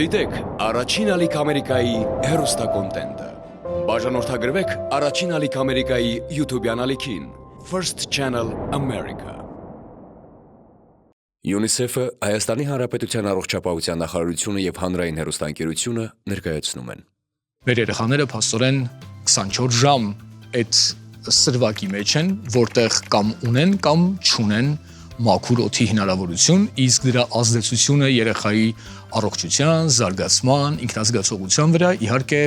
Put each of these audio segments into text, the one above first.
Դիտեք առաջին ալիք Ամերիկայի հեռուստակոնտենտը։ Բաժանորդագրվեք առաջին ալիք Ամերիկայի YouTube-յան ալիքին First Channel America։ UNICEF-ը, Հայաստանի Հանրապետության առողջապահության նախարարությունը եւ հանրային հեռուստաընկերությունը ներկայացնում են։ Մեր երեխաները փաստորեն 24 ժամ այդ սրվակի մեջ են, որտեղ կամ ունեն կամ չունեն մաքուր օդի հնարավորություն, իսկ դրա ազդեցությունը երեխայի առողջության, զարգացման, ինքնազգացողության վրա իհարկե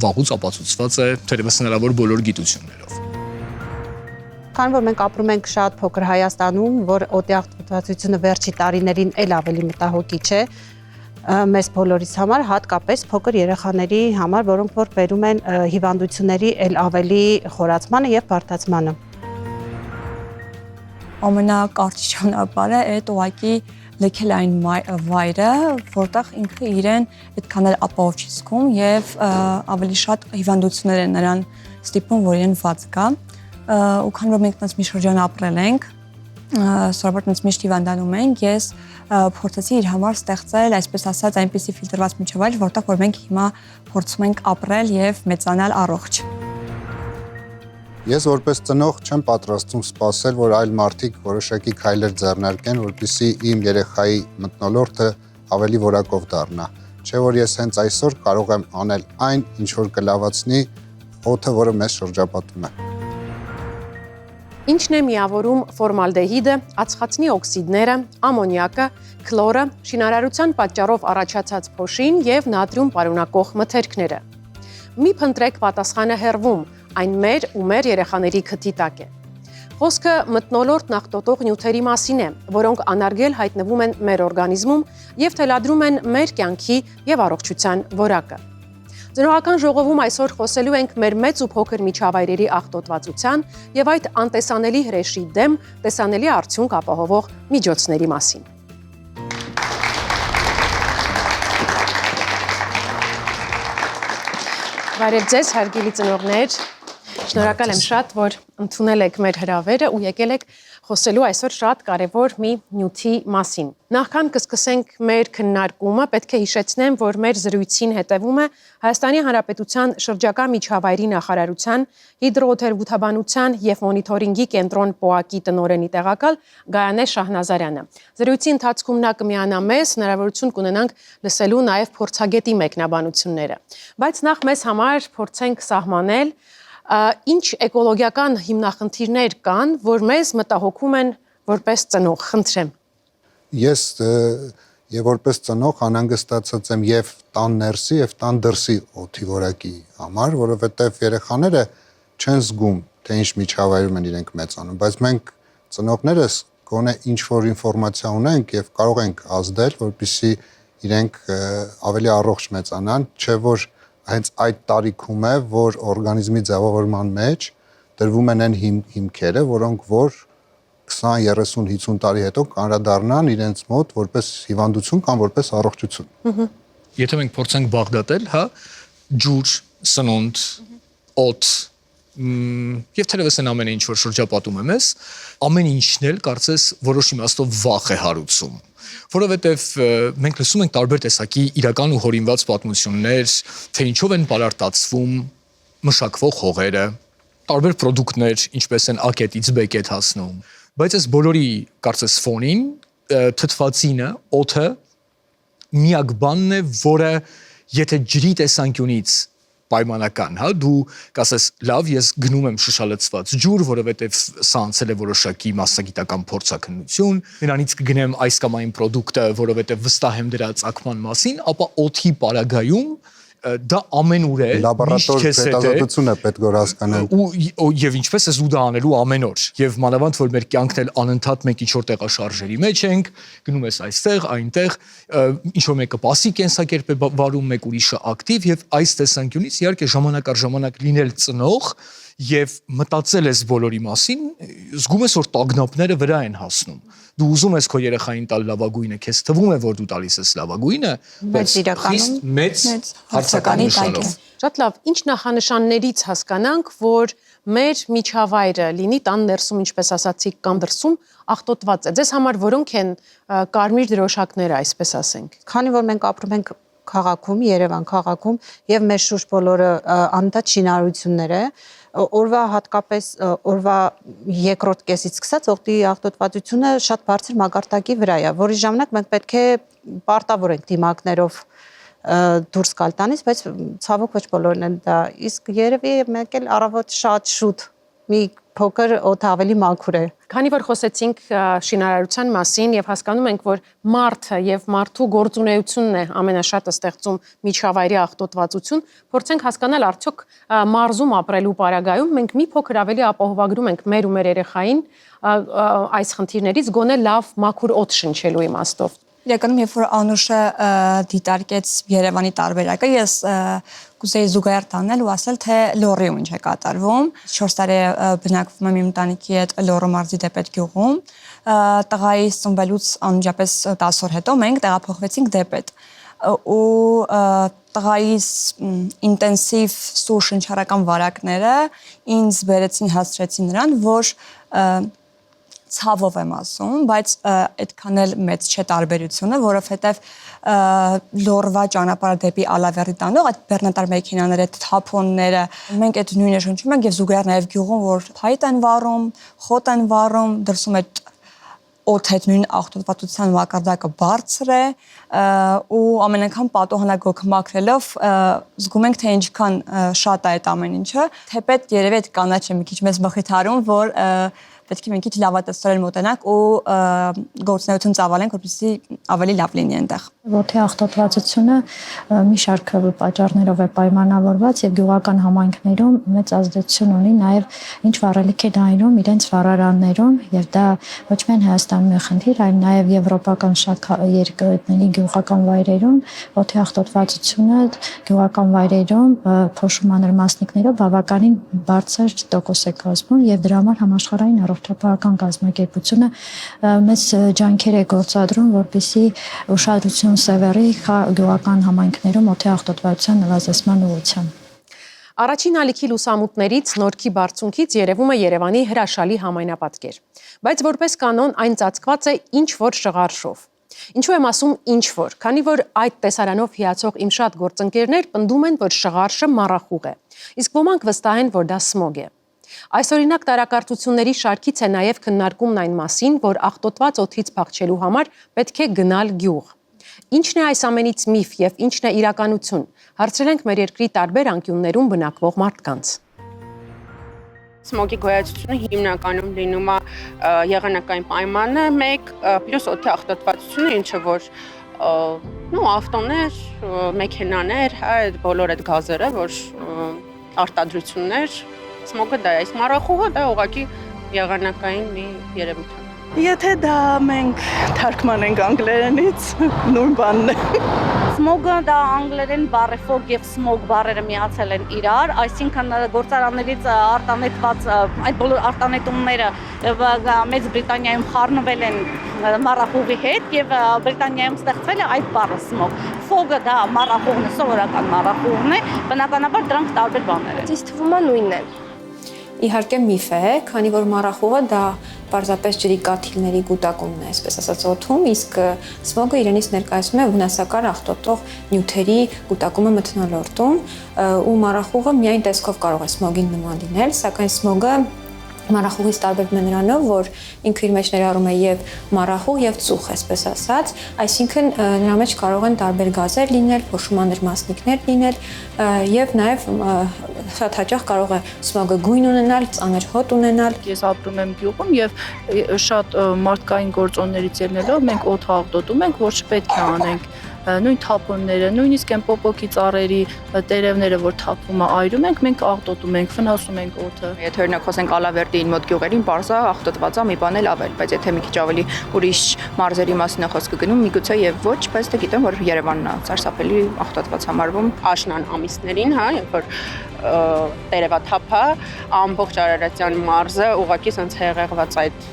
վաղուց ապացուցված է թերևս հնարավոր բոլոր գիտություններով։ Քանի որ մենք ապրում ենք շատ փոքր Հայաստանում, որ օդի աղտոտվածությունը վերջի տարիներին էլ ավելի մտահոգիչ է, մեզ բոլորիս համար, հատկապես փոքր երեխաների համար, որոնք որ բերում են հիվանդությունների էլ ավելի խորացմանը եւ բարդացմանը։ Ամենակարճ ճանապարհը այդ ուղղակի լքել այն վայրը, որտեղ ինքը իրեն այդքան էլ ապահով չի զգում եւ ավելի շատ հիվանդություններ են նրան ստիպում, որ իրեն ված գա։ Ու քանի որ մենք այնպես մի շրջան ապրել ենք, սովորաբար այնպես միշտ հիվանդանում ենք, ես փորձեցի իր համար ստեղծել, այսպես ասած, այնպիսի ֆիլտրված միջավայր, որտեղ որ մենք հիմա փորձում ենք ապրել եւ մեծանալ առողջ։ Ես որպես ծնող չեմ պատրաստվում սպասել, որ այլ մարդիկ որոշակի քայլեր ձեռնարկեն, որպեսզի իմ երեխայի մթնոլորտը ավելի որակով դառնա։ Չէ՞ որ ես հենց այսօր կարող եմ անել այն, ինչ որ կլավացնի օդը, որը մեզ շրջապատում է։ Ինչն է միավորում ֆորմալդեհիդը, ածխածնի օքսիդները, ամոնիակը, քլորը, շինարարության պատճառով առաջացած փոշին եւ նատրիում պարունակող մթերքները։ Մի փնտրեք պատասխանը հեռվում, այն մեր ու մեր երեխաների քթի տակ է։ Խոսքը մթնոլորտ աղտոտող նյութերի մասին է, որոնք անարգել հայտնվում են մեր օրգանիզմում եւ թելադրում են մեր կյանքի եւ առողջության որակը։ Ծնողական ժողովում այսօր խոսելու ենք մեր մեծ ու փոքր միջավայրերի աղտոտվածության եւ այդ անտեսանելի հրեշի դեմ տեսանելի արդյունք ապահովող միջոցների մասին։ Բարև ձեզ, հարգելի ծնողներ, շնորհակալ եմ շատ, որ ընդունել եք մեր հրավերը ու եկել եք խոսելու այսօր շատ կարևոր մի նյութի մասին։ Նախքան կսկսենք մեր քննարկումը, պետք է հիշեցնեմ, որ մեր զրույցին հետևում է Հայաստանի Հանրապետության շրջակա միջավայրի նախարարության հիդրոթերապևտաբանության եւ մոնիթորինգի կենտրոն ՊՕԱԿ-ի տնօրենի տեղակալ Գայանե Շահնազարյանը։ Զրույցի ընթացքում նա կմիանա մեզ, հնարավորություն կունենանք լսելու նաեւ փորձագետի մեկնաբանությունները։ Բայց նախ մեզ համար փորձենք սահմանել ինչ էկոլոգիական հիմնախնդիրներ կան, որ մեզ մտահոգում են որպես ծնող, խնդրեմ։ Ես եւ որպես ծնող անհանգստացած եմ եւ տան ներսի եւ տան դրսի օդի որակի համար, որովհետեւ երեխաները չեն զգում, թե ինչ միջավայրում են իրենք մեծանում, բայց մենք ծնողներս գոնե ինչ որ ինֆորմացիա ունենք եւ կարող ենք ազդել, որպեսզի իրենք ավելի առողջ մեծանան, չէ որ հենց այդ տարիքում է, որ օրգանիզմի ձևավորման մեջ դրվում են այն հիմքերը, որոնք որ 20, 30, 50 տարի հետո կանրադառնան իրենց մոտ որպես հիվանդություն կամ որպես առողջություն։ Եթե մենք փորձենք բաղդատել, հա, ջուր, սնունդ, օդ, եւ թերևս այն ամենը ինչ որ շրջապատում է մեզ, ամեն ինչն էլ կարծես որոշ իմաստով վախ է հարուցում, որովհետեւ մենք լսում ենք տարբեր տեսակի իրական ու հորինված պատմություններ, թե ինչով են պարարտացվում մշակվող հողերը, տարբեր պրոդուկտներ, ինչպես են ակետից բեկետ հասնում, բայց այս բոլորի կարծես ֆոնին թթվածինը, օդը միակ բանն է, որը եթե ջրի տեսանկյունից պայմանական, հա, դու կասես, լավ, ես գնում եմ շշալցված ջուր, որովհետև սա անցել է որոշակի մասնագիտական փորձաքննություն, նրանից կգնեմ այս կամ այն պրոդուկտը, որովհետև վստահ եմ դրա ծագման մասին, ապա օդի պարագայում դա ամենուր է, լաբորատոր հետազոտություն է պետք որ հասկանալ։ Եվ ինչպես ես դու դա անելու ամեն օր։ Եվ մանավանդ որ մեր կյանքն էլ անընդհատ մենք ինչ-որ տեղաշարժերի մեջ ենք, գնում ես այստեղ, այնտեղ, ինչ-որ մեկը պասի կենսակերպ է վարում, մեկ ուրիշը ակտիվ, եւ այս տեսանկյունից իհարկե ժամանակ առ ժամանակ լինել ծնող եւ մտածել ես բոլորի մասին, զգում ես որ տագնապները վրա են հասնում։ Դու ուզում ես քո երեխային տալ լավագույնը, քեզ թվում է որ դու տալիս ես լավագույնը, բայց իրականում մեծ հարցականի նշանով։ Շատ լավ, ինչ նախանշաններից հասկանանք, որ մեր միջավայրը լինի տան ներսում, ինչպես ասացիք, կամ դրսում աղտոտված է։ Ձեզ համար որոնք են կարմիր դրոշակները, այսպես ասենք։ Քանի որ մենք ապրում ենք քաղաքում, Երևան քաղաքում եւ մեր շուրջ բոլորը անդադ շինարարություններ է, օրվա հատկապես օրվա երկրորդ կեսից սկսած օգտի աղտոտվածությունը շատ բարձր մակարդակի վրա է, որի ժամանակ մենք պետք է պարտավոր ենք դիմակներով դուրս գալ տանից, բայց ցավոք ոչ բոլորն են դա, իսկ երևի մեկ էլ առավոտ շատ շուտ մի փոքր օդը ավելի մաքուր է։ Քանի որ խոսեցինք շինարարության մասին եւ հասկանում ենք, որ մարդը եւ մարդու գործունեությունն է ամենաշատը ստեղծում միջավայրի աղտոտվածություն, փորձենք հասկանալ արդյոք մարզում ապրելու պարագայում մենք մի փոքր ավելի ապահովագրում ենք մեր ու մեր երեխային այս խնդիրներից գոնե լավ մաքուր օդ շնչելու իմաստով։ Իրականում, երբ որ Անուշը դիտարկեց Երևանի տարբերակը, ես կուզեի զուգահեռ տանել ու ասել, թե Լոռիում ինչ է կատարվում։ 4 տարի բնակվում եմ իմ ընտանիքի հետ Լոռու մարզի Դեպետ գյուղում։ Տղայիս ծնվելուց անմիջապես 10 օր հետո մենք տեղափոխվեցինք Դեպետ։ Ու տղայիս ինտենսիվ սուր շնչառական վարակները ինձ բերեցին, հասցրեցին նրան, որ ցավով եմ ասում, բայց այդքան էլ մեծ չէ տարբերությունը, որովհետև Լոռվա ճանապարհը դեպի Ալավերի տանող այդ բեռնատար մեքենաները, թափոնները, մենք այդ նույնը շնչում ենք եւ զուգահեռ նաեւ գյուղում, որ փայտ են վառում, խոտ են վառում, դրսում այդ օդ հետ նույն աղտոտվածության մակարդակը բարձր է ու ամեն անգամ պատոհանագոք մաքրելով զգում ենք թե ինչքան շատ է այդ ամեն ինչը, թեպետ երևի այդ կանաչը մի քիչ մեզ մխիթարում, որ պետք է մենք քիչ լավատեսորեն մոտենանք ու գործունեություն ծավալենք, որպեսզի ավելի լավ լինի այնտեղ։ Ոտի աղտոտվածությունը մի շարք պատճառներով է պայմանավորված եւ գյուղական համայնքներում մեծ ազդեցություն ունի նաեւ ինչ վառելիք է դայնում իրենց վառարաններում եւ դա ոչ միայն Հայաստանում է խնդիր, այլ նաեւ եվրոպական շատ երկրների գյուղական վայրերում ոտի աղտոտվածությունը գյուղական վայրերում փոշմաներ մասնիկներով բավականին բարձր տոկոս է կազմում եւ դրա համար համաշխարհային առողջապահական կազմակերպությունը մեծ ջանքեր է գործադրում, որպեսզի ուշադրություն սևեռի գյուղական համայնքներում օդի աղտոտվածության նվազեցման ուղղությամբ։ Առաջին ալիքի լուսամուտներից Նորքի բարձունքից երևում է Երևանի հրաշալի համայնապատկեր, բայց որպես կանոն այն ծածկված է ինչ-որ շղարշով։ Ինչու եմ ասում ինչ-որ, քանի որ այդ տեսարանով հիացող իմ շատ գործընկերներ պնդում են, որ շղարշը մառախուղ է, իսկ ոմանք վստահ են, որ դա սմոգ է։ Այսօրինակ տարակարծությունների շարքից է նաև քննարկումն այն մասին, որ աղտոտված օդից փախչելու համար պետք է գնալ գյուղ։ Ինչն է այս ամենից միֆ եւ ինչն է իրականություն։ Հարցրել ենք մեր երկրի տարբեր անկյուններում բնակվող մարդկանց։ Սմոգի գոյացությունը հիմնականում լինում է եղանակային պայմանը 1 պլյուս օդի աղտոտվածությունը, ինչը որ ավտոներ, մեքենաներ, այդ բոլոր այդ գազերը, որ արտադրություններ, սմոգը դա է, իսկ մառախուղը դա ուղղակի եղանակային մի երևույթ է։ Եթե դա մենք թարգմանենք անգլերենից, նույն բանն է։ Սմոգը դա անգլերեն բառը fog եւ smoke բառերը միացել են իրար, այսինքն գործարաններից արտանետված այդ բոլոր արտանետումները Մեծ Բրիտանիայում խառնվել են մառախուղի հետ եւ Բրիտանիայում ստեղծվել է այդ բառը smoke։ Fog-ը դա մառախուղն է, սովորական մառախուղն է, բնականաբար դրանք տարբեր բաներ են։ Ինձ թվում է նույնն է։ Իհարկե միֆ է, քանի որ մառախուղը դա պարզապես ջրի կաթիլների կուտակումն է, այսպես ասած օդում, իսկ սմոգը իրենից ներկայացնում է վնասակար աղտոտող նյութերի կուտակումը մթնոլորտում, ու մառախուղը միայն տեսքով կարող է սմոգին նման լինել, սակայն սմոգը մառախուղից տարբերվում է նրանով, որ ինքը իր մեջ ներառում է եւ մառախուղ եւ ծուխ, այսպես ասած, այսինքն նրա մեջ կարող են տարբեր գազեր լինել, փոշմաններ մասնիկներ լինել եւ նաեւ շատ հաճախ կարող է սմոգը գույն ունենալ, ծանր հոտ ունենալ։ Ես ապրում եմ գյուղում եւ շատ մարդկային գործոններից ելնելով մենք օդ աղտոտում ենք, որ չպետք է անենք։ Նույն թափոնները, նույնիսկ այն պոպոկի ծառերի տերևները, որ թափվում է այրում ենք, մենք աղտոտում ենք, վնասում ենք օդը։ Եթե օրինակ խոսենք Ալավերդի մոտ գյուղերին, բարձա աղտոտված է մի բան էլ ավել, բայց եթե մի քիչ ավելի ուրիշ մարզերի մասին է խոսքը գնում, միգուցե եւ ոչ, բայց դե գիտեմ, որ Երևանն է սարսափելի աղտոտված համարվում աշնան ամիսներին, հա, երբ որ տերևաթափա ամբողջ Արարատյան մարզը ուղղակի sense հեղեղված այդ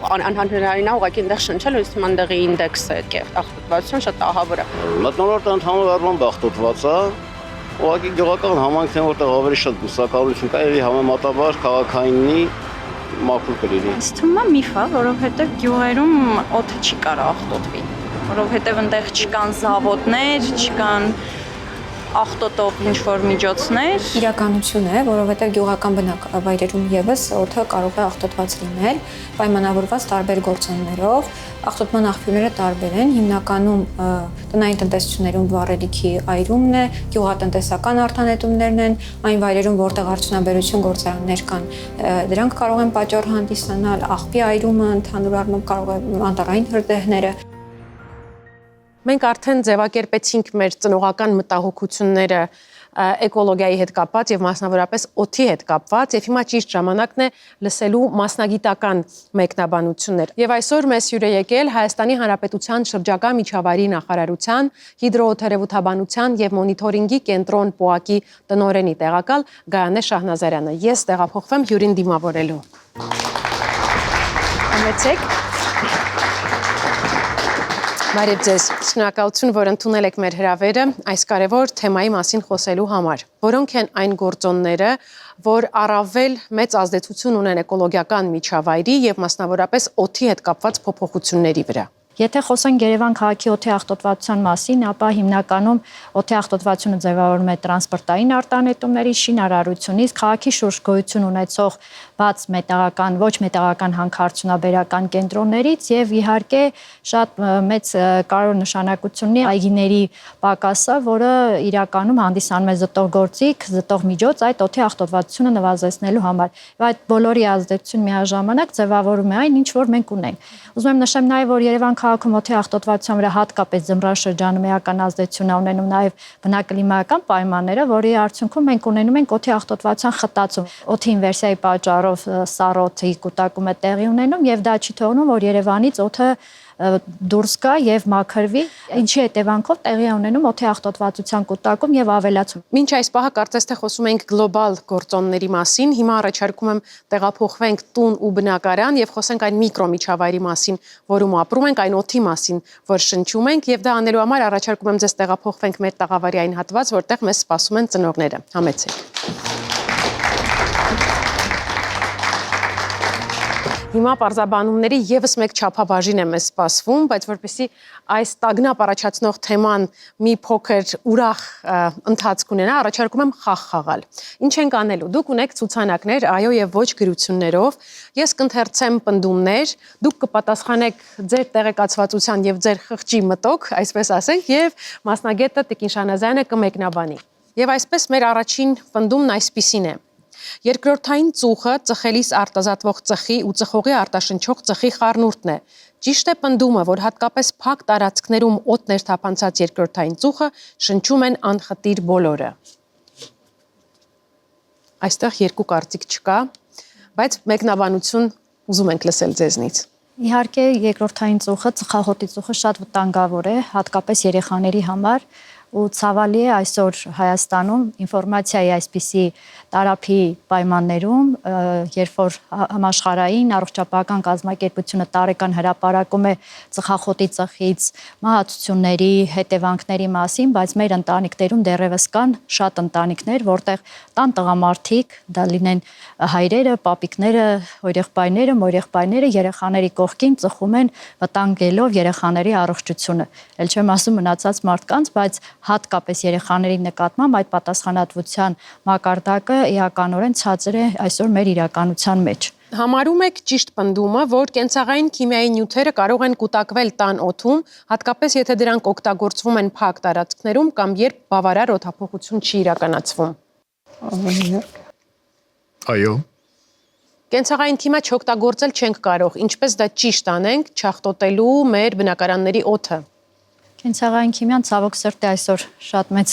անհանրային ուղղակի այնտեղ շնչել, իսկ այնտեղի ինդեքսը այդ աղտոտվածություն շատ ահավոր է։ Մթնոլորտը ընդհանրապես աղտոտված է, ուղղակի գյուղական համայնքն որտեղ ավելի շատ բուսակալություն կա եւ համեմատաբար քաղաքայինի մաքուր կլինի։ Ինձ թվում է միֆ է, որովհետեւ գյուղերում օդը չի կարող աղտոտվի։ որովհետև այնտեղ չկան զավոդներ, չկան աղտոտող ինչ-որ միջոցներ։ Իրականություն է, որովհետև գյուղական բնակավայրերում եւս օդը կարող է աղտոտված լինել, պայմանավորված տարբեր գործոններով։ Աղտոտման աղբյուրները տարբեր են, հիմնականում տնային տնտեսություններում վառելիքի այրումն է, գյուղատնտեսական արտանետումներն են, այն վայրերում, որտեղ արդյունաբերություն գործարաններ կան, դրանք կարող են պատճառ հանդիսանալ, աղբի այրումը ընդհանուր առմամբ կարող է անտառային հրդեհները։ Մենք արդեն ձևակերպեցինք մեր ծնողական մտահոգությունները էկոլոգիայի հետ կապված եւ մասնավորապես օդի հետ կապված եւ հիմա ճիշտ ժամանակն է լսելու մասնագիտական մեկնաբանություններ։ Եվ այսօր մեզ հյուր է եկել Հայաստանի Հանրապետության շրջակա միջավայրի նախարարության հիդրոթերապևտաբանության եւ մոնիթորինգի կենտրոն ՊՕԱԿ-ի տնօրենի տեղակալ Գայանե Շահնազարյանը։ Ես տեղափոխվեմ հյուրին դիմավորելու։ Համեցեք։ Բարև ձեզ, շնորհակալություն, որ ընդունել եք մեր հրավերը այս կարևոր թեմայի մասին խոսելու համար։ Որոնք են այն գործոնները, որ առավել մեծ ազդեցություն ունեն էկոլոգիական միջավայրի եւ մասնավորապես օդի հետ կապված փոփոխությունների վրա։ Եթե խոսենք Երևան քաղաքի օդի աղտոտվածության մասին, ապա հիմնականում օդի աղտոտվածությունը ձևավորվում է տրանսպորտային արտանետումների, շինարարությունից, քաղաքի շուրջ գոյություն ունեցող բաց մետաղական, ոչ մետաղական հանքարդյունաբերական կենտրոններից եւ իհարկե շատ մեծ կարևոր նշանակություն ունի այգիների պակասը, որը իրականում հանդիսանում է զտող գործիք, զտող միջոց այդ օդի աղտոտվածությունը նվազեցնելու համար։ Եվ այդ բոլորի ազդեցություն միաժամանակ ձևավորում է այն, ինչ որ մենք ունենք։ Ուզում եմ նշեմ նաեւ, որ Երևան քաղաքում օդի աղտոտվածության վրա հատկապես ձմռան շրջանում էական ազդեցություն է ունենում նաև բնակլիմայական պայմանները, որի արդյունքում մենք ունենում ենք օդի աղտոտվածության խտացում։ Օդի ինվերսիայի պատճառով սառոթի կուտակում է տեղի ունենում եւ դա չի թողնում, որ Երևանից օդը դուրս գա եւ մաքրվի, ինչի հետևանքով տեղի ունենում օդի աղտոտվածության կուտակում եւ ավելացում։ Մինչ այս պահը կարծես թե խոսում ենք գլոբալ գործոնների մասին, հիմա առաջարկում եմ տեղափոխվենք տուն ու բնակարան եւ խոսենք այն միկրոմիջավայրի մասին, որում ապրում ենք, այն օդի մասին, որ շնչում ենք եւ դա անելու համար առաջարկում եմ ձեզ տեղափոխվենք մեր տաղավարի այն հատված, որտեղ մեզ սպասում են ծնողները։ Համեցեք։ Հիմա պարզաբանումների եւս մեկ չափաբաժին է մեզ սպասվում, բայց որպեսզի այս տագնապ առաջացնող թեման մի փոքր ուրախ ընթացք ունենա, առաջարկում եմ խաղ խաղալ։ Ինչ ենք անելու։ Դուք ունեք ցուցանակներ այո եւ ոչ գրություններով։ Ես կընթերցեմ պնդումներ, դուք կպատասխանեք ձեր տեղեկացվածության եւ ձեր խղճի մտոք, այսպես ասենք, եւ մասնագետը Տիկին Շահնազարյանը կմեկնաբանի։ Եվ այսպես մեր առաջին պնդումն այսպիսին է. Երկրորդային ծուխը ծխելիս արտազատվող ծխի ու ծխողի արտաշնչող ծխի խառնուրդն է։ Ճիշտ է պնդումը, որ հատկապես փակ տարածքներում օդ ներթափանցած երկրորդային ծուխը շնչում են անխտիր բոլորը։ Այստեղ երկու կարծիք չկա, բայց մեկնաբանություն ուզում ենք լսել ձեզնից։ Իհարկե երկրորդային ծուխը, ծխախոտի ծուխը շատ վտանգավոր է, հատկապես երեխաների համար, ու ցավալի է այսօր Հայաստանում ինֆորմացիայի այսպիսի տարափի պայմաններում, երբ որ համաշխարհային առողջապահական կազմակերպությունը տարեկան հրապարակում է ծխախոտի ծխից մահացությունների հետևանքների մասին, բայց մեր ընտանիքներում դեռևս կան շատ ընտանիքներ, որտեղ տան տղամարդիկ, դա լինեն հայրերը, պապիկները, հորեղբայրները, մորեղբայրները երեխաների կողքին ծխում են վտանգելով երեխաների առողջությունը։ Էլ չեմ ասում մնացած մարդկանց, բայց հատկապես երեխաների նկատմամբ այդ պատասխանատվության մակարդակը էականորեն ցածր է այսօր մեր իրականության մեջ։ Համարում եք ճիշտ պնդումը, որ կենցաղային քիմիայի նյութերը կարող են կուտակվել տան օդում, հատկապես եթե դրանք օգտագործվում են փակ տարածքներում կամ երբ բավարար օդափոխություն չի իրականացվում։ Այո։ Կենցաղային քիմիա չօգտագործել չենք կարող, ինչպես դա ճիշտ անենք, չաղտոտելու մեր բնակարանների օդը։ Կենցաղային քիմիան ցավոք սրտի այսօր շատ մեծ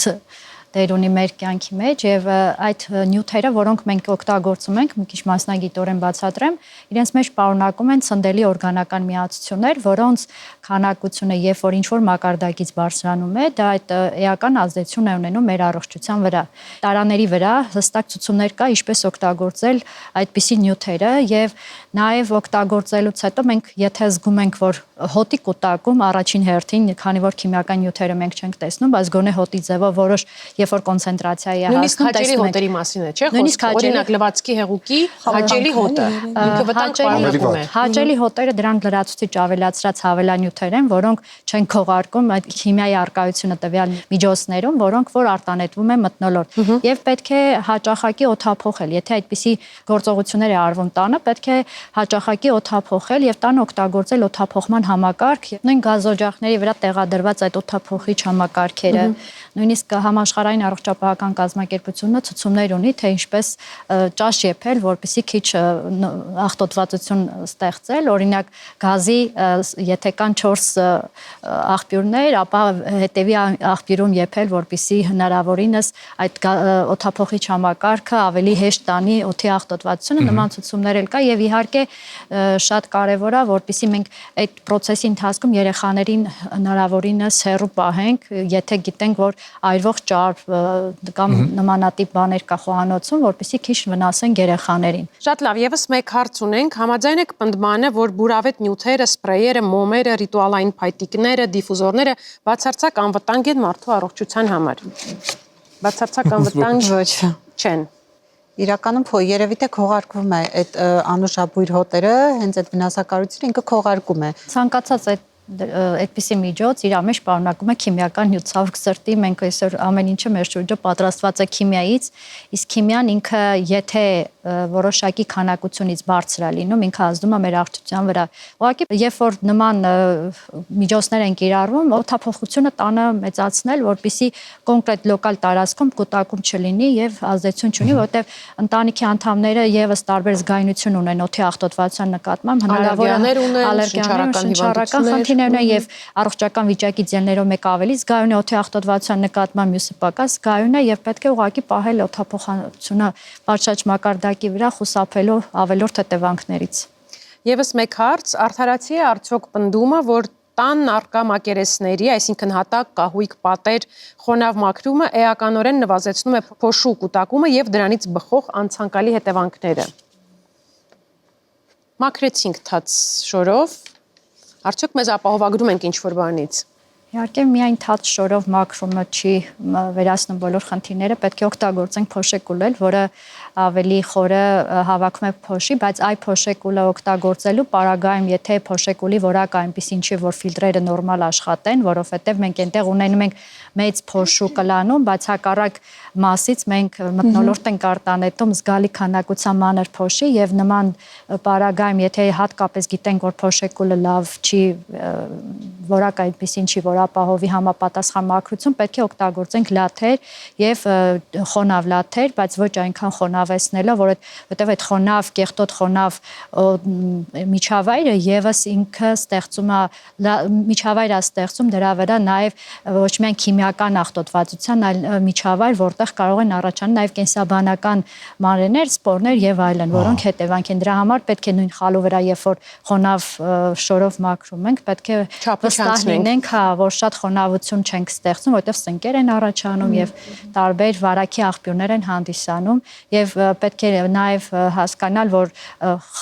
դեր ունի մեր կյանքի մեջ եւ այդ նյութերը, որոնք մենք օգտագործում ենք, մի քիչ մասնագիտորեն բացատրեմ, իրենց մեջ պարունակում են ցնդելի օրգանական միացություններ, որոնց քանակությունը, երբ որ ինչ-որ մակարդակից բարձրանում է, դա այդ էական ազդեցություն է ունենում մեր առողջության վրա։ Տարաների վրա հստակ ցուցումներ կա, ինչպես օգտագործել այդպիսի նյութերը եւ նաեւ օգտագործելուց հետո մենք եթե զգում ենք, որ հոտի կուտակում առաջին հերթին, քանի որ քիմիական նյութերը մենք չենք տեսնում, բայց գոնե հոտի ձևով որոշ երբ որ կոնցենտրացիայի է Նույնիսկ հասնում, հաճելի հոտերի մասին է, չէ՞, խոսքը, օրինակ լվացքի հեղուկի հաճելի հոտը, ինքը վտանգ պարունակում է։ Հաճելի հոտերը դրանք լրացուցիչ ավելացրած հավելանյութեր են, որոնք չեն քողարկում այդ քիմիայի արկայությունը տվյալ միջոցներում, որոնք որ արտանետվում են մթնոլորտ։ Եվ պետք է հաճախակի օդափոխել, եթե այդպիսի գործողություններ է արվում տանը, պետք է հաճախակի օդափոխել եւ տանը օգտագործել օդափոխման համակարգ, նույն գազօջախների վրա տեղադրված այդ օդափոխիչ համակարգերը, նույնիսկ համաշխարհային առողջապահական կազմակերպությունը ցուցումներ ունի, թե ինչպես ճաշ եփել, որպեսզի քիչ աղտոտվածություն ստեղծել, օրինակ գազի, եթե կան 4 աղբյուրներ, ապա հետևի աղբյուրում եփել, որպեսզի հնարավորինս այդ օդափոխիչ համակարգը ավելի հեշտ տանի օդի աղտոտվածությունը, նման ցուցումներ էլ կա եւ իհարկե շատ կարեւոր է, որպեսզի մենք այդ process-ի ընթացքում երեխաներին հնարավորինս հեռու պահենք, եթե գիտենք, որ այրվող ճար կամ նմանատիպ բաներ կա խոհանոցում, որպեսզի քիչ վնասեն երեխաներին։ Շատ լավ, եւս մեկ հարց ունենք, համաձայն եք պնդմանը, որ բուրավետ նյութերը, սպրեյերը, մոմերը, ռիտուալային փայտիկները, դիֆուզորները բացարձակ անվտանգ են մարդու առողջության համար։ Բացարձակ անվտանգ ոչ չեն։ Իրականում երևի թե քողարկվում է այդ անուշաբույր հոտերը, հենց այդ վնասակարությունը ինքը քողարկում է։ Ցանկացած այդպիսի միջոց իր մեջ պարունակում է քիմիական նյութ, ցավոք սրտի, մենք այսօր ամեն ինչը մեր շուրջը պատրաստված է քիմիայից, իսկ քիմիան ինքը եթե որոշակի քանակությունից բարձր է լինում, ինքը ազդում է մեր առողջության վրա։ Ուղղակի երբ որ նման միջոցներ են կիրառվում, օդափոխությունը տանը մեծացնել, որպեսզի կոնկրետ լոկալ տարածքում կուտակում չլինի եւ ազդեցություն չունի, որտեղ ընտանիքի անդամները եւս տարբեր զգայունություն ունեն օդի աղտոտվածության նկատմամբ, հնարավոր է շնչառական խնդիրներ ունեն եւ առողջական վիճակի ձեռներով մեկը ավելի զգայուն է օդի աղտոտվածության նկատմամբ, մյուսը պակաս զգայուն է եւ պետք է ուղղակի պահել օդափոխությունը պատշաճ մակարդակի վրա, խուսափելով ավելորդ հետևանքներից։ Եվս մեկ հարց, արդարացի է արդյոք պնդումը, որ տան արկա մակերեսների, այսինքն հատակ, կահույք, պատեր, խոնավ մաքրումը էականորեն նվազեցնում է փոշու կուտակումը եւ դրանից բխող անցանկալի հետևանքները։ Մաքրեցինք թաց շորով, արդյոք մեզ ապահովագրում ենք ինչ-որ բանից։ Իհարկե միայն թաց շորով մաքրումը չի վերացնում բոլոր խնդիրները, պետք է օգտագործենք փոշեկուլել, որը ավելի խորը հավաքում է փոշի, բայց այ փոշեկուլը օգտագործելու պարագայում, եթե փոշեկուլի որակը այնպեսին չի, որ ֆիլտրերը նորմալ աշխատեն, որովհետև մենք այնտեղ ունենում ենք մեծ փոշու կլանում, բայց հակառակ մասից մենք մթնոլորտ ենք արտանետում զգալի քանակության մանր փոշի եւ նման պարագայում, եթե հատկապես գիտենք, որ փոշեկուլը լավ չի, որակը այնպեսին չի, որ ապահովի համապատասխան մաքրություն, պետք է օգտագործենք լաթեր եւ խոնավ լաթեր, բայց ոչ այնքան խոնավեցնելով, որովհետեւ այդ խոնավ, կեղտոտ խոնավ միջավայրը եւս ինքը ստեղծում է միջավայր է ստեղծում դրա վրա նաեւ ոչ միայն քիմիական աղտոտվածության, այլ միջավայր, որտեղ կարող են առաջանալ նաեւ կենսաբանական մանրէներ, սպորներ եւ այլն, որոնք հետևանք են։ Դրա համար պետք է նույն խալու վրա, երբ որ խոնավ շորով մաքրում ենք, պետք է վստահ լինենք, որ շատ խոնավություն չենք ստեղծում, որովհետև սնկեր են առաջանում եւ տարբեր վարակի աղբյուրներ են հանդիսանում եւ պետք է նաեւ հասկանալ, որ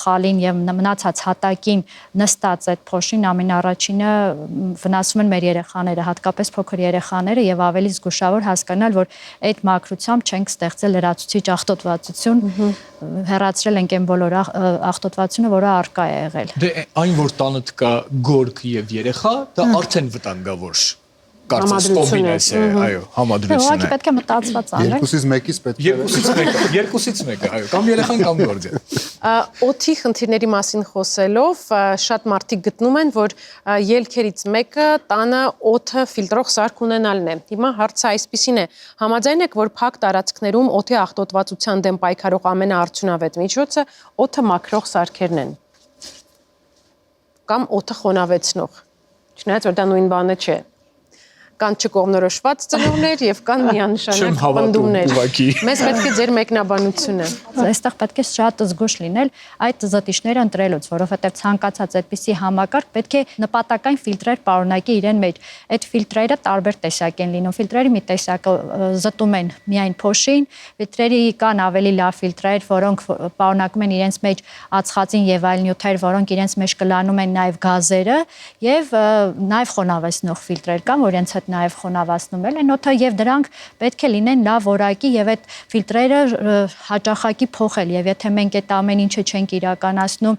խալին եւ մնացած հատակին նստած այդ փոշին ամենառաջինը վնասում են մեր երեխաները, հատկապես փոքր երեխաները եւ ավելի զգուշավոր հասկանալ, որ այդ մաքրությամբ չենք ստեղծել լրացուցիչ աղտոտվածություն, հեռացրել ենք այն բոլոր աղտոտվածությունը, որը առկա է եղել։ Դե այն որ տանդ կա գորգ եւ երեխա, դա արդեն վտանգավոր կարծես կոմբինացիա է, այո, համադրություն է։ Ուղղակի պետք է մտածված անել։ Երկուսից մեկից պետք է։ Երկուսից մեկը, այո, կամ երեխան կամ գորգը։ Օդի խնդիրների մասին խոսելով, շատ մարդիկ գտնում են, որ ելքերից մեկը տանը օդը ֆիլտրող սարք ունենալն է։ Հիմա հարցը այսպիսին է. համաձայն եք, որ փակ տարածքներում օդի աղտոտվածության դեմ պայքարող ամենաարդյունավետ միջոցը օդը մաքրող սարքերն են։ Կամ օդը խոնավեցնող։ Չնայած որ դա նույն բանը չէ։ կան չկողմնորոշված ծնողներ եւ կան միանշանակ Չեմ հավատում, պնդումներ։ ուղղակի։ Մեզ պետք է ձեր մեկնաբանությունը։ Այստեղ պետք է շատ զգուշ լինել այդ զտիչները ընտրելուց, որովհետև ցանկացած այդպիսի համակարգ պետք է նպատակային ֆիլտրեր պարունակի իրեն մեջ։ Այդ ֆիլտրերը տարբեր տեսակ են լինում։ Ֆիլտրերի մի տեսակը զտում են միայն փոշին, ֆիլտրերի կան ավելի լավ ֆիլտրեր, որոնք պարունակում են իրենց մեջ ածխածին եւ այլ նյութեր, որոնք իրենց մեջ կլանում են նաեւ գազերը եւ նաեւ խոնավեցնող ֆիլտրեր կան, որ իրենց հետ նաեւ խոնավացնում են օդը եւ դրանք պետք է լինեն լավ որակի եւ այդ ֆիլտրերը հաճախակի փոխել եւ եթե մենք այդ ամեն ինչը չենք իրականացնում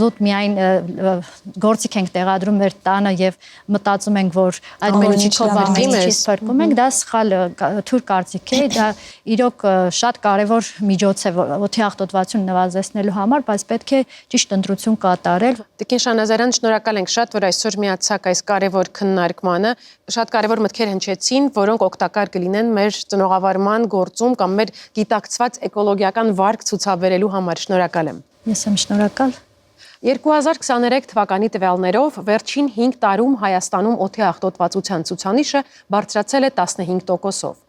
զուտ միայն գործիք ենք տեղադրում մեր տանը եւ մտածում ենք որ այդ գործիքով ամեն ինչ փրկում ենք դա սխալ թույլ կարծիք է դա իրոք շատ կարեւոր միջոց է օդի աղտոտվածություն նվազեցնելու համար բայց պետք է ճիշտ ընտրություն կատարել Տիկին Շանազարյան շնորհակալ ենք շատ որ այսօր միացաք այս կարեւոր քննարկմանը շատ կարեւոր մտքեր հնչեցին որոնք օգտակար կլինեն մեր ծնողավարման գործում կամ մեր գիտակցված էկոլոգիական վարկ ցուցաբերելու համար շնորհակալ եմ Ես եմ շնորհակալ 2023 թվականի տվյալներով վերջին 5 տարում Հայաստանում օդի աղտոտվածության ցուցանիշը բարձրացել է 15%-ով։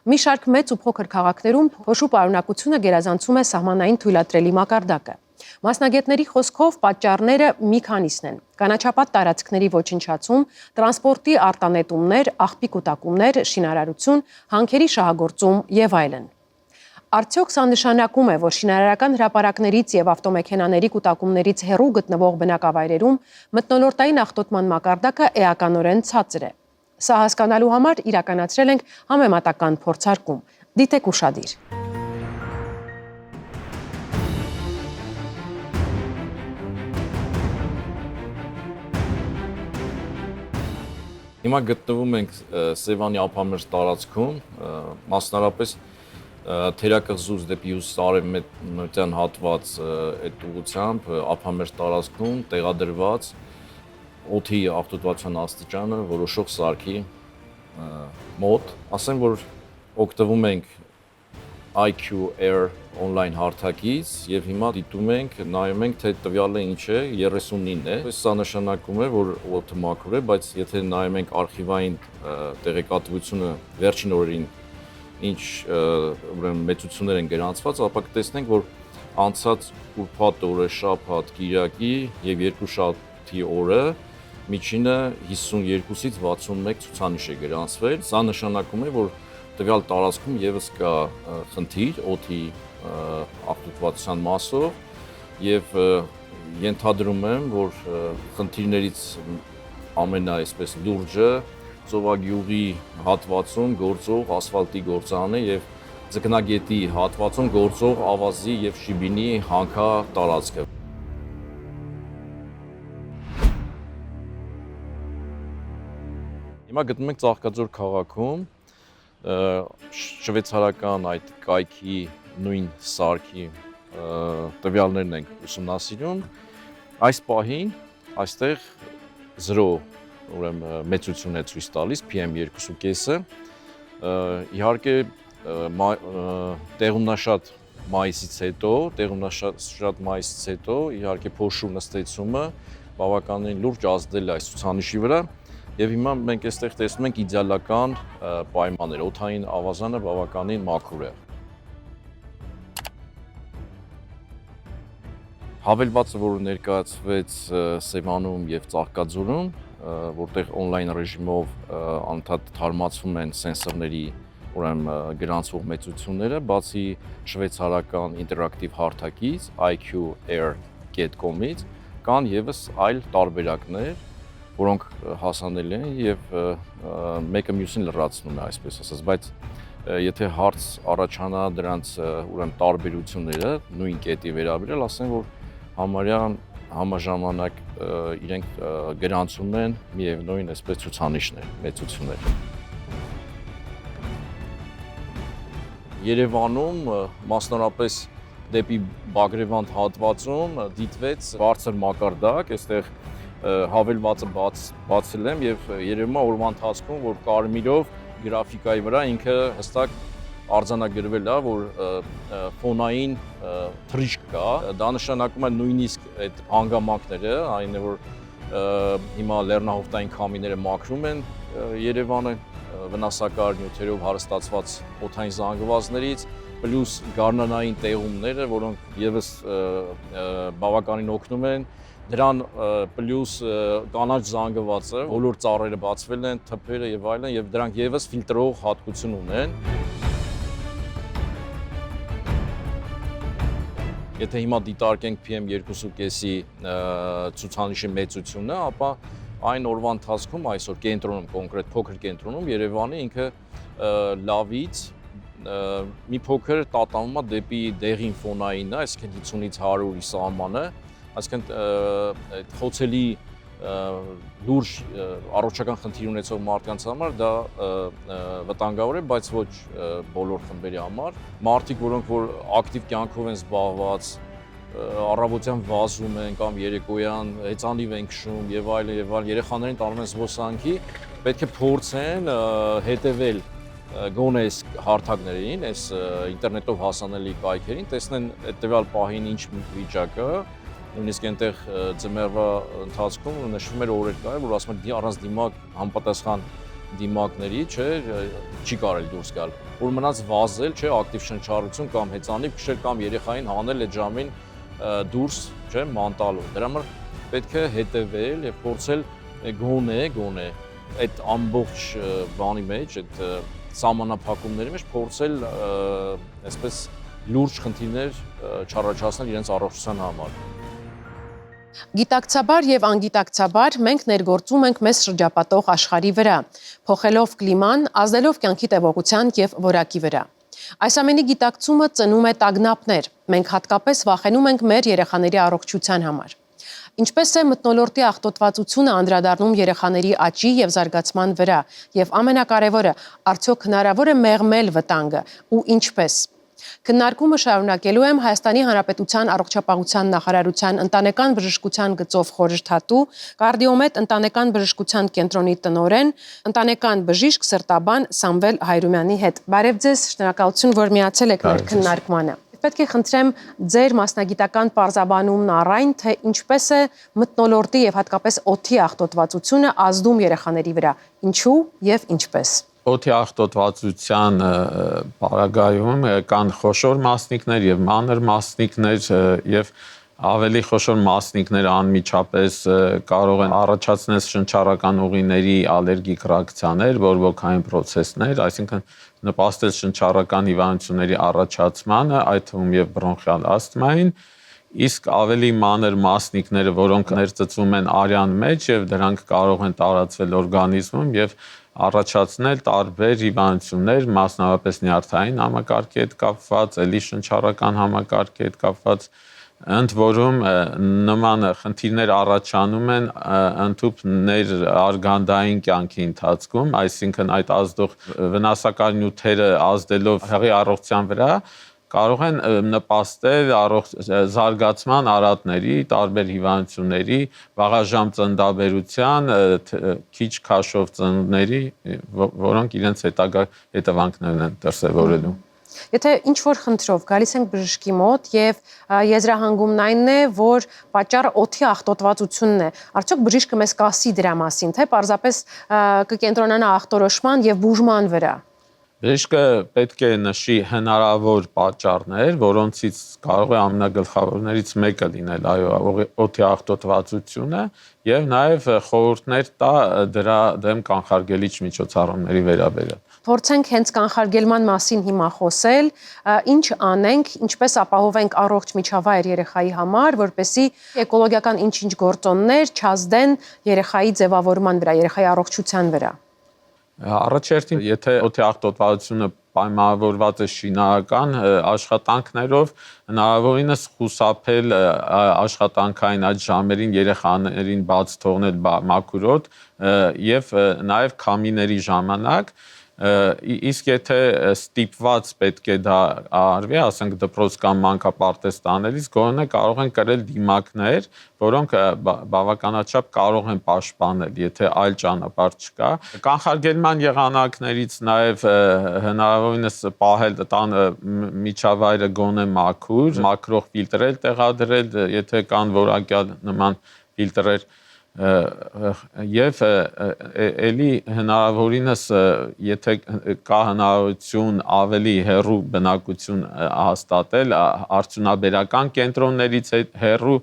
Մի շարք մեծ ու փոքր քաղաքներում փոշու պարունակությունը գերազանցում է սահմանային թույլատրելի մակարդակը։ Մասնագետների խոսքով պատճառները մի քանիսն են. կանաչապատ տարածքների ոչնչացում, տրանսպորտի արտանետումներ, աղբի կուտակումներ, շինարարություն, հանքերի շահագործում եւ այլն։ Արդյոք սա նշանակում է, որ շինարարական հրապարակներից եւ ավտոմեքենաների կուտակումներից հեռու գտնվող բնակավայրերում մթնոլորտային աղտոտման մակարդակը էականորեն ցածր է։ Սա հասկանալու համար իրականացրել ենք համեմատական փորձարկում։ Դիտեք ուշադիր։ Հիմա գտնվում ենք Սևանի ափամերձ տարածքում, մասնարապես թերակղզուց դեպի արևմտյան հատված այդ ուղղությամբ ափամերձ տարածքում տեղադրված օդի աղտոտվածության աստիճանը որոշող սարքի մոտ, ասեմ որ օգտվում ենք IQ Air on-line հարթակից եւ հիմա դիտում ենք, նայում ենք թե տվյալը ինչ է 39 է։ Սա նշանակում է որ օդը մաքուր է, բայց եթե նայում ենք արխիվային տեղեկատվությունը վերջին օրերին ինչ ուրեմն մեծություններ են գրանցված, ապա կտեսնենք որ անցած ուրբաթ օրը, շաբաթ, կիրակի եւ երկուշաբթի օրը միջինը 52-ից 61 ցուցանիշ է գրանցվել։ Սա նշանակում է որ տվյալ տարածքում եւս կա խնդիր օդի աղտոտվածության մասով եւ ենթադրում եմ որ խնդիրներից ամենաայսպես լուրջը Ծովագյուղի հատվածում գործող ասֆալտի գործարան է եւ Ձկնագետի հատվածում գործող ավազի եւ շիբինի հանքա տարածքը։ Հիմա գտնվում ենք Ծաղկաձոր քաղաքում շվեյցարական այդ կայքի նույն սարքի տվյալներն ենք ուսումնասիրում այս պահին այստեղ 0 ուրեմն մեծություն է ցույց տալիս PM2.5-ը իհարկե տեղումնաշատ մայիսից հետո իհարկե փոշու նստեցումը բավականին լուրջ ազդել է այս ցուցանիշի վրա Եվ հիմա մենք այստեղ տեսնում ենք իդեալական պայմաններ, օդային ավազանը բավականին մաքուր է։ Հավելվածը, որը ներկայացվեց Սևանում եւ Ծաղկաձորում, որտեղ on-line ռեժիմով անընդհատ թարմացվում են սենսորների ուրեմն գրանցող մեծությունները, բացի շվեյցարական ինտերակտիվ հարթակից IQ Air.com-ից կան եւս այլ տարբերակներ որոնք հասանել են եւ մեկը մյուսին լրացնում է այսպես ասած, բայց եթե հարց առաջանա դրանց ուրեմն տարբերությունները նույն կետի վերաբերյալ, ասեմ որ համարյա համաժամանակ իրենք գրանցում են միևնույն այսպես ցուցանիշներ, մեծություններ։ Երևանում մասնավորապես դեպի Բագրևանդ հատվածում դիտվեց բարձր մակարդակ, այստեղ հավելվածը բացել եմ եւ երևում է օրվա ընթացքում որ կարմիրով գրաֆիկայի վրա ինքը հստակ արձանագրվել է որ ֆոնային թռիչք կա դա նշանակում է նույնիսկ այդ հանգամանքները այն է որ հիմա լեռնահովտային քամիները մաքրում են Երևանը վնասակար նյութերով հարստացված օդային զանգվածներից, պլյուս գարնանային տեղումները, որոնք եւս բավականին օգնում են, դրան պլյուս կանաչ զանգվածը, բոլոր ծառերը բացվել են, թփերը եւ այլն, եւ դրանք եւս ֆիլտրող հատկություն ունեն։ Եթե հիմա դիտարկենք PM2.5-ի ցուցանիշի մեծությունը, ապա այն օրվա ընթացքում այսօր կենտրոնում, կոնկրետ փոքր կենտրոնում Երևանը ինքը լավից մի փոքր տատանվում է դեպի դեղին ֆոնայինը, այսինքն 50-ից 100-ի սահմանը, այսինքն խոցելի լուրջ առողջական խնդիր ունեցող մարդկանց համար դա վտանգավոր է, բայց ոչ բոլոր խմբերի համար։ Մարդիկ, որոնք որ ակտիվ կյանքով են զբաղված, առավոտյան վազում են կամ երեկոյան հեծանիվ են քշում եւ այլն, երեխաներին տանում են զբոսանքի, պետք է փորձեն հետեւել գոնե այս հարթակներին, այս ինտերնետով հասանելի կայքերին, տեսնեն հետեւյալ պահին ինչ վիճակը, նույնիսկ այնտեղ ձմեռվա ընթացքում նշվում էր օրեր կար, որ ասում են առանց դիմակ համապատասխան դիմակների, չէ, չի կարելի դուրս գալ։ Որ մնաց վազել, չէ, ակտիվ շնչառություն կամ հեծանիվ քշել կամ երեխային հանել այդ ժամին դուրս, չէ, մանտալու։ Դրա համար պետք է հետևել եւ փորձել գոնե այդ ամբողջ բանի մեջ, այդ սահմանափակումների մեջ փորձել այսպես լուրջ խնդիրներ չառաջացնել իրենց առողջության համար։ Գիտակցաբար եւ անգիտակցաբար մենք ներգործում ենք մեզ շրջապատող աշխարհի վրա, փոխելով կլիման, ազդելով կյանքի տևողության եւ որակի վրա։ Այս ամենի գիտակցումը ծնում է տագնապներ։ Մենք հատկապես վախենում ենք մեր երեխաների առողջության համար։ Ինչպես է մթնոլորտի աղտոտվածությունը անդրադառնում երեխաների աճի եւ զարգացման վրա, եւ ամենակարևորը, արդյոք հնարավոր է մեղմել վտանգը ու ինչպես։ Քննարկումը շարունակելու եմ Հայաստանի Հանրապետության առողջապահության նախարարության ընտանեկան բժշկության գծով խորհրդատու, կարդիոմեդ ընտանեկան բժշկության կենտրոնի տնօրեն, ընտանեկան բժիշկ սրտաբան Սամվել Հայրումյանի հետ։ Բարև ձեզ, շնորհակալություն, որ միացել եք մեր քննարկմանը։ Պետք է խնդրեմ ձեր մասնագիտական պարզաբանումն առայն, թե ինչպես է մթնոլորտի եւ հատկապես օդի աղտոտվածությունը ազդում երեխաների վրա, ինչու եւ ինչպես։ Օդի աղտոտվածության պարագայում կան խոշոր մասնիկներ եւ մանր մասնիկներ եւ ավելի խոշոր մասնիկները անմիջապես կարող են առաջացնել շնչառական ուղիների ալերգիկ ռեակցիաներ, բորբոքային պրոցեսներ, այսինքն նպաստել շնչառական հիվանդությունների առաջացմանը, այդ թվում եւ բրոնխիալ ասթմային, իսկ ավելի մանր մասնիկները, որոնք ներծծվում են արյան մեջ եւ դրանք կարող են տարածվել օրգանիզմում եւ առաջացնել տարբեր հիվանդություններ, մասնավորապես նյարդային համակարգի հետ կապված, էլի շնչառական համակարգի հետ կապված, ընդ որում նման խնդիրներ առաջանում են ընդհանուր արգանդային կյանքի ընթացքում, այսինքն այդ ազդող վնասակար նյութերը ազդելով հղի առողջության վրա կարող են նպաստել զարգացման արատների, տարբեր հիվանդությունների, վաղաժամ ծննդաբերության, քիչ քաշով ծնունդների, որոնք իրենց հետագա հետևանքներն են դրսևորելու։ Եթե ինչ-որ խնդրով գալիս ենք բժշկի մոտ եւ եզրահանգումն այն է, որ պատճառը օդի աղտոտվածությունն է, արդյոք բժիշկը մեզ կասի դրա մասին, թե պարզապես կկենտրոնանա աղտորոշման եւ բուժման վրա։ Բժիշկը պետք է նշի հնարավոր պատճառներ, որոնցից կարող է ամենագլխավորներից մեկը լինել օդի աղտոտվածությունը եւ նաեւ խորհուրդներ տա դրա դեմ կանխարգելիչ միջոցառումների վերաբերյալ։ Փորձենք հենց կանխարգելման մասին հիմա խոսել, ինչ անենք, ինչպես ապահովենք առողջ միջավայր երեխայի համար, որպեսզի էկոլոգիական ինչ-ինչ գործոններ չազդեն երեխայի ձևավորման վրա, երեխայի առողջության վրա։ Առաջերտին, եթե օդի աղտոտվածությունը պայմանավորված է շինարական աշխատանքներով, հնարավորինս խուսափել աշխատանքային այդ ժամերին երեխաներին բաց թողնել մաքուր օդ եւ նաեւ քամիների ժամանակ, իսկ եթե ստիպված պետք է դա արվի, ասենք դպրոց կամ մանկապարտեզ տանելիս, գոնե կարող են կրել դիմակներ, որոնք բավականաչափ կարող են պաշտպանել, եթե այլ ճանապարհ չկա։ Կանխարգելման եղանակներից նաև հնարավորինս պահել տան միջավայրը գոնե մաքուր, մաքրող ֆիլտրեր տեղադրել, եթե կան որակյալ նման ֆիլտրեր, Եվ էլի հնարավորինս եթե կա հնարավորություն ավելի հեռու բնակություն հաստատել արդյունաբերական կենտրոններից հեռու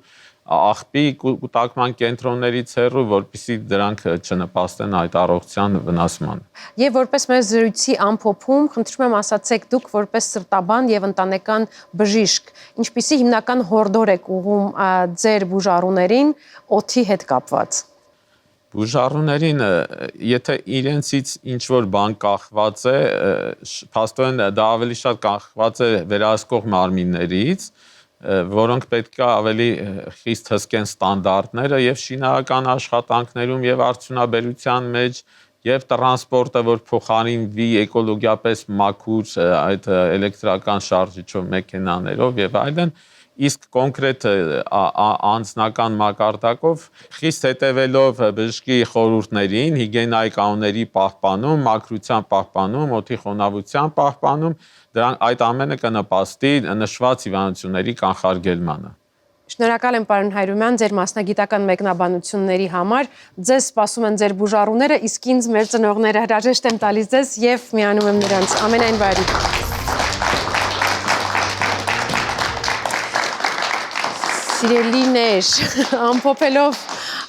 աղբի կուտակման կենտրոններից հեռու, որպեսզի դրանք չնպաստեն այդ առողջության վնասման։ Եվ որպես մեր զրույցի ամփոփում, խնդրում եմ ասացեք դուք որպես սրտաբան եւ ընտանեկան բժիշկ, ինչպիսի հիմնական հորդոր եք ուղղում ձեր բուժառուներին օդի հետ կապված։ Բուժառուներին, եթե իրենցից ինչ-որ բան կախված է, փաստորեն դա ավելի շատ կախված է վերահսկող մարմիններից, որոնք պետք է ավելի խիստ հսկեն ստանդարտները եւ շինարական աշխատանքներում եւ արդյունաբերության մեջ եւ տրանսպորտը, որ փոխարինվի էկոլոգիապես մաքուր այդ էլեկտրական շարժիչով մեքենաներով եւ այլն, իսկ կոնկրետ անձնական մակարդակով խիստ հետևելով բժշկի խորհուրդներին, հիգիենայի կանոնների պահպանում, մաքրության պահպանում, օդի խոնավության պահպանում, դրանք այդ ամենը կնպաստի նշված հիվանդությունների կանխարգելմանը։ Շնորհակալ եմ պարոն Հայրումյան ձեր մասնագիտական մեկնաբանությունների համար։ Ձեզ սպասում են ձեր բուժառուները, իսկ ինձ մեր ծնողները հրաժեշտ եմ տալիս ձեզ եւ միանում եմ նրանց ամենայն բարիք։ Սիրելիներ, ամփոփելով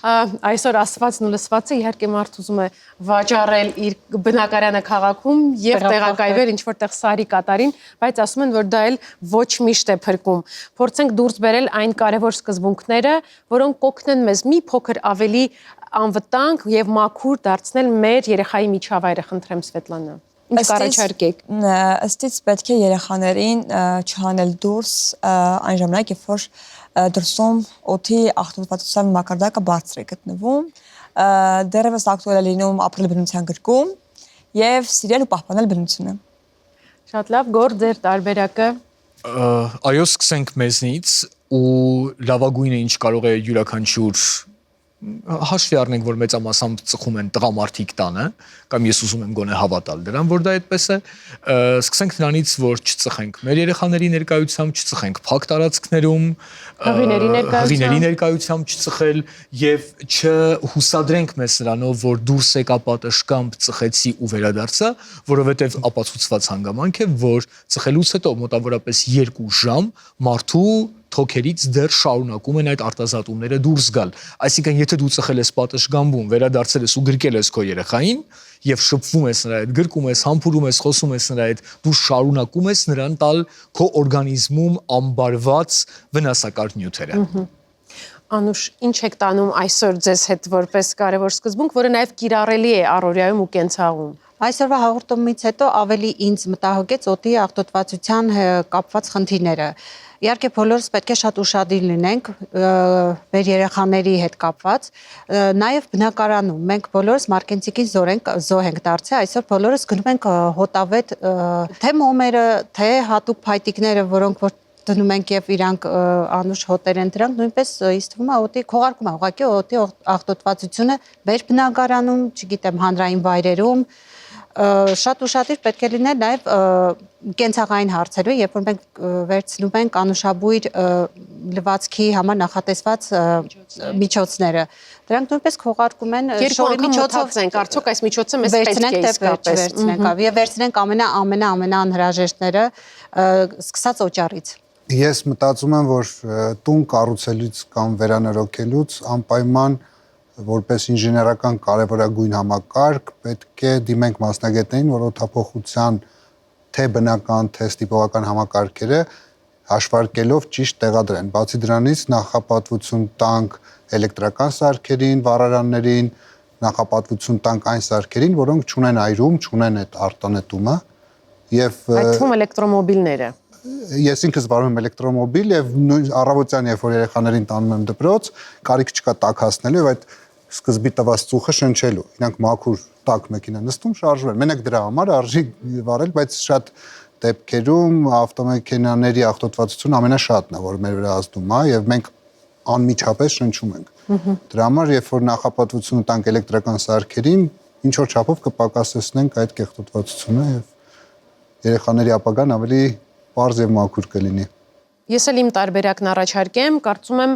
այսօր ասվածն ու լսվածը իհարկե մարդ ուզում է վաճառել իր բնակարանը քաղաքում եւ տեղակայվել ինչ որտեղ սարի կատարին, բայց ասում են, որ դա էլ ոչ միշտ է փրկում։ Փորձենք դուրս բերել այն կարևոր սկզբունքները, որոնք կօգնեն մեզ մի փոքր ավելի անվտանգ եւ մաքուր դարձնել մեր երեխայի միջավայրը, խնդրեմ Սվետլանա։ Ինչ կառաջարկեք։ Ըստից պետք է երեխաներին չհանել դուրս այն ժամանակ, երբ որ դրսում օդի աղտոտվածության մակարդակը բարձր է գտնվում, դեռևս ակտուալ է լինում ապրել բնության գրկում եւ սիրել ու պահպանել բնությունը։ Շատ լավ, Գոր, ձեր տարբերակը։ Այո, սկսենք մեզնից ու լավագույնը ինչ կարող է յուրաքանչյուր հաշվի առնենք, որ մեծամասամբ ծխում են տղամարդիկ տանը, կամ ես ուզում եմ գոնե հավատալ դրան, որ դա այդպես է, սկսենք նրանից, որ չծխենք մեր երեխաների ներկայությամբ, չծխենք փակ տարածքներում, հղիների ներկայությամբ չծխել եւ չհուսադրենք մեզ նրանով, որ դուրս եկա պատշգամբ ծխեցի ու վերադարձա, որովհետեւ ապացուցված հանգամանք է, որ ծխելուց հետո մոտավորապես 2 ժամ մարդու թոքերից դեռ շարունակում են այդ արտազատումները դուրս գալ։ Այսինքն, եթե դու ծխել ես պատշգամբում, վերադարձել ես ու գրկել ես քո երեխային եւ շփվում ես նրա հետ, գրկում ես, համբուրում ես, խոսում ես նրա հետ, դու շարունակում ես նրան տալ քո օրգանիզմում ամբարված վնասակար նյութերը։ Անուշ, ինչ եք տանում այսօր ձեզ հետ որպես կարևոր սկզբունք, որը նաեւ կիրառելի է առօրյայում ու կենցաղում։ Այսօրվա հաղորդումից հետո ավելի ինձ մտահոգեց օդի աղտոտվածության կապված խնդիրները։ Իհարկե բոլորս պետք է շատ ուշադիր լինենք մեր երեխաների հետ կապված, նաև բնակարանում մենք բոլորս մարկենցիկի զոհ ենք դարձել, այսօր բոլորս գնում ենք հոտավետ թե մոմերը, թե հատուկ փայտիկները, որոնք որ դնում ենք եւ իրանք անուշ հոտեր են դրանք, նույնպես ինձ թվում է օդի քողարկում է ուղղակի օդի աղտոտվածությունը մեր բնակարանում, չգիտեմ, հանրային վայրերում շատ ուշադիր պետք է լինել նաև կենցաղային հարցերում, երբ որ մենք վերցնում ենք անուշաբույր լվացքի համար նախատեսված միջոցները։ Դրանք նույնպես քողարկում են շորի միջոցով ենք, արդյոք այս միջոցը մեզ պետք է իսկապես վերցնենք եւ վերցնենք ամենաանհրաժեշտները սկսած օճառից։ Ես մտածում եմ, որ տուն կառուցելուց կամ վերանորոգելուց անպայման որպես ինժեներական կարևորագույն համակարգ պետք է դիմենք մասնագետներին, որ օդափոխության թե բնական, թե ստիպողական համակարգերը հաշվարկելով ճիշտ տեղադրեն։ Բացի դրանից նախապատվություն տանք էլեկտրական սարքերին, վառարաններին, նախապատվություն տանք այն սարքերին, որոնք չունեն այրում, չունեն այդ արտանետումը եւ այդ թվում էլեկտրոմոբիլները։ Ես ինքս վարում եմ էլեկտրոմոբիլ եւ առավոտյան, երբ որ երեխաներին տանում եմ դպրոց, կարիք չկա տաքացնելու եւ այդ սկզբի տված ծուխը շնչելու։ Իրանք մաքուր տաք մեքենա նստում շարժվում են։ Մենակ դրա համար արժի վարել, բայց շատ դեպքերում ավտոմեքենաների աղտոտվածությունը ամենաշատն է, որ մեր վրա ազդում է եւ մենք անմիջապես շնչում ենք։ Դրա համար, երբ որ նախապատվություն տանք էլեկտրական սարքերին, ինչ որ չափով կպակասեցնենք այդ կեղտոտվածությունը եւ երեխաների ապագան ավելի պարզ եւ մաքուր կլինի։ Ես էլ իմ տարբերակն առաջարկեմ, կարծում եմ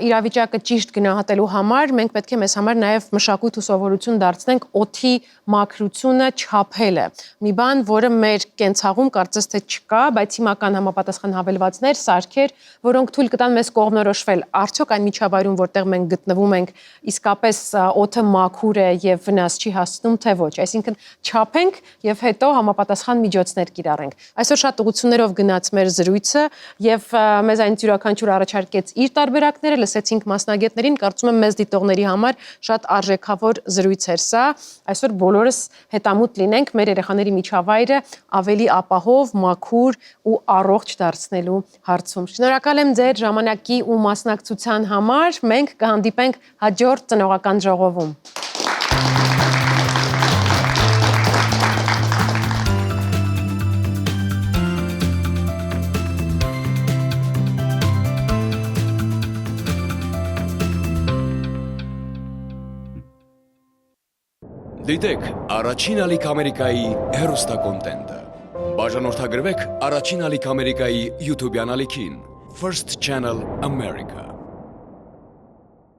իրավիճակը ճիշտ գնահատելու համար մենք պետք է մեզ համար նաև մշակույթ ու սովորություն դարձնենք օդի մաքրությունը չափելը։ Մի բան, որը մեր կենցաղում կարծես թե չկա, բայց հիմական համապատասխան հավելվածներ, սարքեր, որոնք թույլ կտան մեզ կողմնորոշվել արդյոք այն միջավայրում, որտեղ մենք գտնվում ենք, իսկապես օդը մաքուր է եւ վնաս չի հասցնում, թե ոչ։ Այսինքն չափենք եւ հետո համապատասխան միջոցներ կիրառենք։ Այսօր շատ ուղղություններով գնաց մեր զրույցը եւ մեզ այն յուրաքանչյուր առաջարկեց իր տարբերակները, լսեցինք մասնագետներին, կարծում եմ մեզ դիտողների համար շատ արժեքավոր զրույց էր սա։ Այսօր բոլորս հետամուտ լինենք մեր երեխաների միջավայրը ավելի ապահով, մաքուր ու առողջ դարձնելու հարցում։ Շնորհակալ եմ ձեր ժամանակի ու մասնակցության համար։ Մենք կհանդիպենք հաջորդ ծնողական ժողովում։ Դիտեք առաջին ալիք Ամերիկայի հեռուստակոնտենտը։ Բաժանորդագրվեք առաջին ալիք Ամերիկայի YouTube-յան ալիքին First Channel America։